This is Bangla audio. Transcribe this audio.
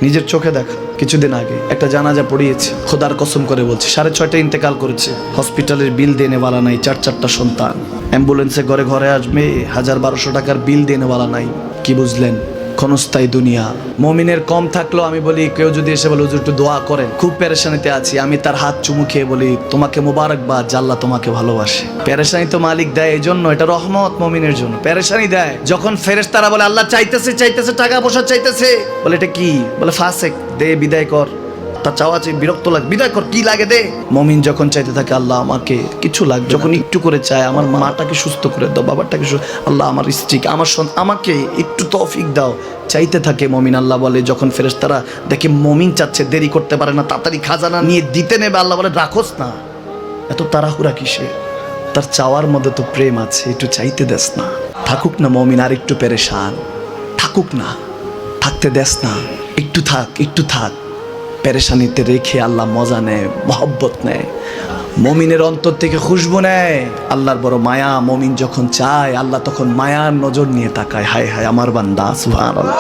নিজের চোখে দেখা কিছুদিন আগে একটা জানাজা পড়িয়েছে, খোদার কসম করে বলছে 6:30 ইন্তেকাল করেছে। হসপিটালের বিল দেনেওয়ালা নাই, 4 সন্তান, অ্যাম্বুলেন্সে ঘরে ঘরে আসবে, 1000-1200 টাকার বিল দেনেওয়ালা নাই। কি বুঝলেন? ক্ষণস্থায়ী দুনিয়া। মুমিনের কম থাকলেও আমি বলি, কেউ যদি এসে বলে হুজুর একটু দোয়া করেন, খুব পেরেশানিতে আছি, আমি তার হাত চুমু খেয়ে বলি তোমাকে মোবারকবাদ, আল্লাহ তোমাকে ভালোবাসে। পেরেশানি তো মালিক দেয়, এই জন্য এটা রহমত মুমিনের জন্য। পেরেশানি দেয় যখন ফেরেশতারা বলে আল্লাহ চাইতেছে টাকা পয়সা চাইতেছে, বলে এটা কি? বলে ফাসেক, দে বিদায় কর। তার চাওয়া চেয়ে বিরক্ত লাগে, বিদায় কর, কি লাগে দে। মুমিন যখন চাইতে থাকে আল্লাহ আমাকে কিছু লাগবে, যখন একটু করে চায় আমার মাটাকে সুস্থ করে দাও, বাবাটাকে আল্লাহ আমার স্ত্রীকে, আমার আমাকে একটু তৌফিক দাও, চাইতে থাকে মুমিন। আল্লাহ বলে যখন ফেরেশতারা দেখে মুমিন চাচ্ছে, দেরি করতে পারে না, তাড়াতাড়ি খাজানা নিয়ে দিতে নেবে, আল্লাহ বলে রাখোস না, এত তাড়াহুড়া কিসে? তার চাওয়ার মধ্যে তো প্রেম আছে, একটু চাইতে দেস না। থাকুক না মুমিন আর একটু পেরেশান, থাকুক না, থাকতে দেস না, একটু থাক, একটু থাক। পেরেশানিতে রেখে আল্লাহ মজা নেয়, মহব্বত নেয়, মুমিনের অন্তর থেকে খুশবু নেয়। আল্লাহর বড় মায়া, মুমিন যখন চায় আল্লাহ তখন মায়ার নজর নিয়ে তাকায়, হায় হায় আমার বান্দা, সুবহানাল্লাহ।